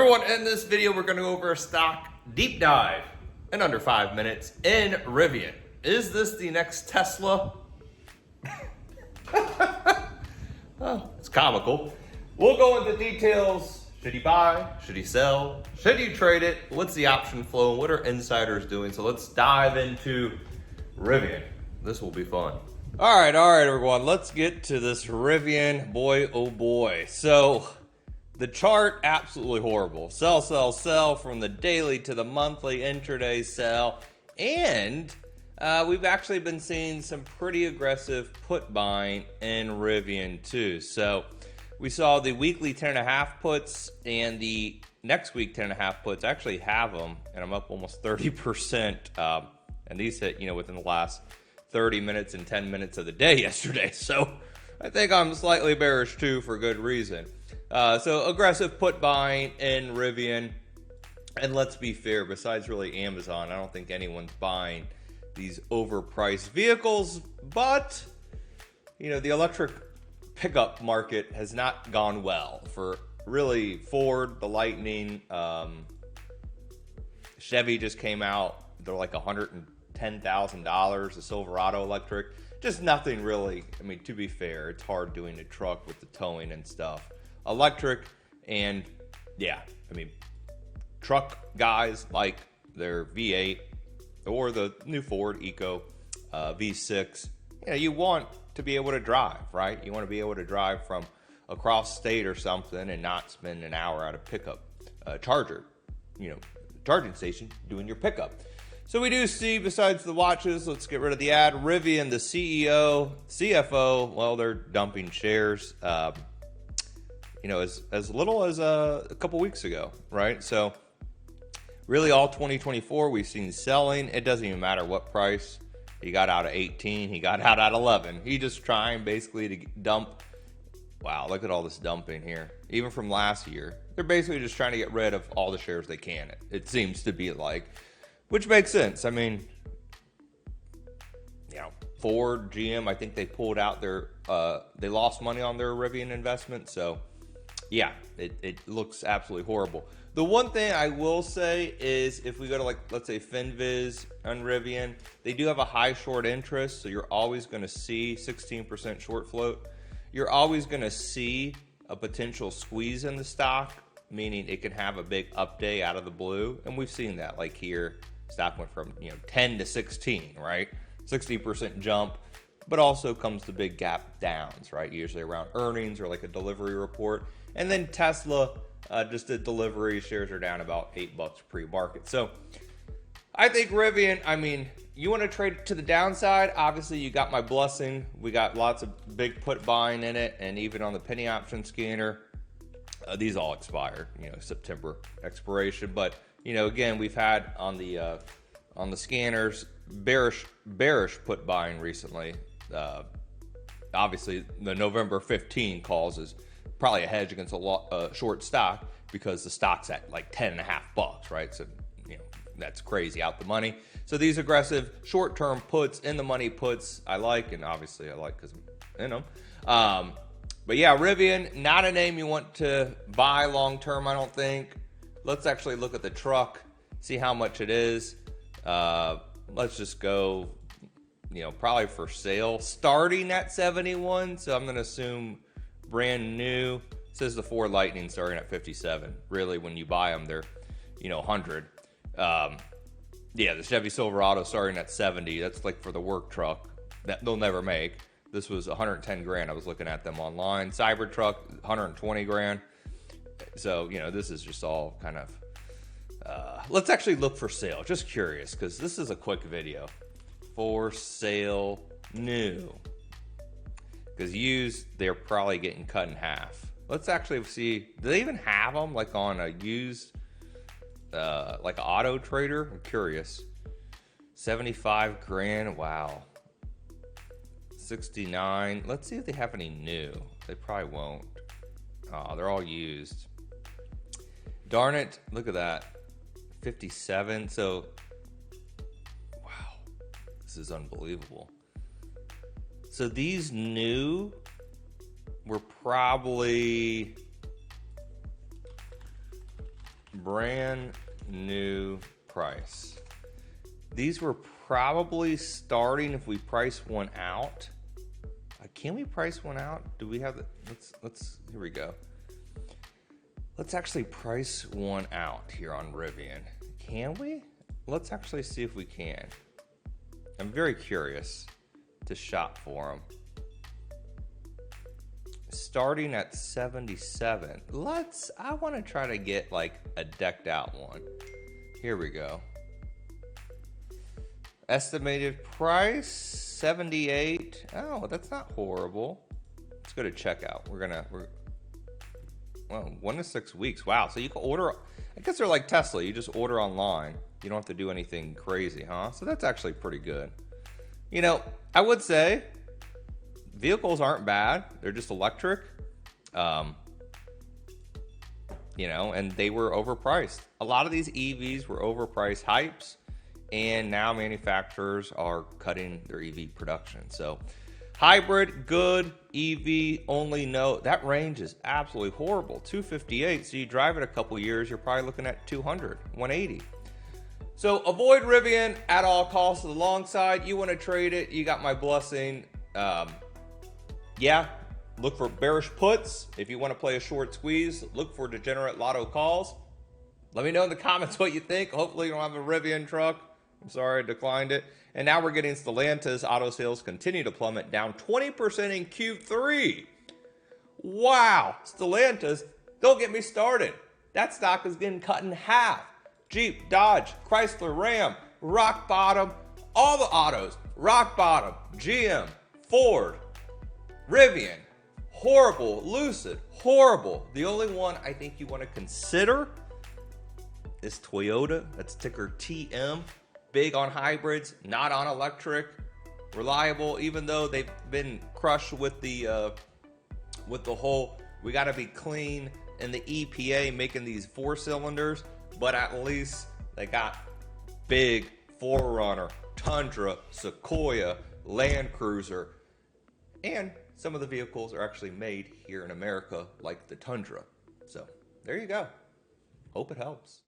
Everyone, in this video, we're going to go over a stock deep dive in under 5 minutes in Rivian. Is this the next Tesla? Oh, it's comical. We'll go into details. Should you buy? Should you sell? Should you trade it? What's the option flow? What are insiders doing? So let's dive into Rivian. This will be fun. All right, everyone. Let's get to this Rivian. Boy, oh boy. So the chart, absolutely horrible. Sell, sell, sell from the daily to the monthly, intraday sell. And we've actually been seeing some pretty aggressive put buying in Rivian too. So we saw the weekly 10.5 puts and the next week 10.5 puts. I actually have them, and I'm up almost 30%. And these hit, within the last 30 minutes and 10 minutes of the day yesterday. So I think I'm slightly bearish too for good reason. So aggressive put buying in Rivian. And let's be fair, besides really Amazon, I don't think anyone's buying these overpriced vehicles. But, the electric pickup market has not gone well for really Ford, the Lightning. Chevy just came out. They're like $110,000, the Silverado electric. Just nothing really. To be fair, it's hard doing a truck with the towing and stuff. Electric, and truck guys like their V8 or the new Ford Eco V6. You want to be able to drive, right? You want to be able to drive from across state or something and not spend an hour at a pickup charging station doing your pickup. So we do see, besides the watches, let's get rid of the ad, Rivian, the CEO, CFO, well, they're dumping shares, as little as a couple weeks ago, right? So really all 2024, we've seen selling. It doesn't even matter what price. He got out at 18. He got out at 11. He just trying basically to dump. Wow, look at all this dumping here. Even from last year. They're basically just trying to get rid of all the shares they can. It seems to be like, which makes sense. Ford, GM, I think they pulled out their, they lost money on their Rivian investment. So yeah, it looks absolutely horrible. The one thing I will say is if we go to let's say FinViz on Rivian, they do have a high short interest. So you're always going to see 16% short float. You're always going to see a potential squeeze in the stock, meaning it can have a big up day out of the blue. And we've seen that here, stock went from 10 to 16, right? 60% jump, but also comes the big gap downs, right? Usually around earnings or a delivery report. And then Tesla just did delivery. Shares are down about $8 pre-market. So I think Rivian, you want to trade it to the downside. Obviously, you got my blessing. We got lots of big put buying in it. And even on the penny option scanner, these all expire, September expiration. But, again, we've had on the scanners, bearish put buying recently. Obviously, the November 15 calls is probably a hedge against a short stock because the stock's at $10.5, right? So, that's crazy, out the money. So these aggressive short-term puts, in the money puts, I like, and obviously I like because I'm in them. But yeah, Rivian, not a name you want to buy long-term, I don't think. Let's actually look at the truck, see how much it is. Let's just go, probably for sale, starting at 71. So I'm going to assume brand new. It says the Ford Lightning starting at 57. Really, when you buy them, they're, 100. The Chevy Silverado starting at 70. That's for the work truck that they'll never make. This was 110 grand. I was looking at them online. Cybertruck, 120 grand. So, this is just all kind of, let's actually look for sale. Just curious, because this is a quick video. For sale new. Because used, they're probably getting cut in half. Let's actually see, do they even have them on a used, like an auto trader? I'm curious. 75 grand, wow. 69, let's see if they have any new. They probably won't. Oh, they're all used. Darn it, look at that. 57, so, wow, this is unbelievable. So these new were probably brand new price. These were probably starting if we price one out. Can we price one out? Do we have the, let's, here we go. Let's actually price one out here on Rivian. Can we? Let's actually see if we can. I'm very curious to shop for them. Starting at 77. I want to try to get like a decked out one. Here we go. Estimated price 78. Oh, that's not horrible. Let's go to checkout. Well, 1 to 6 weeks. Wow. So you can order, I guess they're like Tesla. You just order online. You don't have to do anything crazy, huh? So that's actually pretty good. You know, I would say vehicles aren't bad. They're just electric. You know, and they were overpriced. A lot of these EVs were overpriced hypes, and now manufacturers are cutting their EV production. So hybrid, good. EV, only no. That range is absolutely horrible. 258. So you drive it a couple years, you're probably looking at 200, 180. So avoid Rivian at all costs. To the long side, you want to trade it, you got my blessing. Yeah, look for bearish puts. If you want to play a short squeeze, look for degenerate lotto calls. Let me know in the comments what you think. Hopefully you don't have a Rivian truck. I'm sorry, I declined it. And now we're getting Stellantis. Auto sales continue to plummet, down 20% in Q3. Wow, Stellantis, don't get me started. That stock is getting cut in half. Jeep, Dodge, Chrysler, Ram, rock bottom. All the autos, rock bottom. GM, Ford, Rivian, horrible. Lucid, horrible. The only one I think you want to consider is Toyota. That's ticker TM. Big on hybrids, not on electric. Reliable, even though they've been crushed with the whole we got to be clean and the EPA making these 4 cylinders, but at least they got big 4Runner, Tundra, Sequoia, Land Cruiser, and some of the vehicles are actually made here in America, like the Tundra. So there you go. Hope it helps.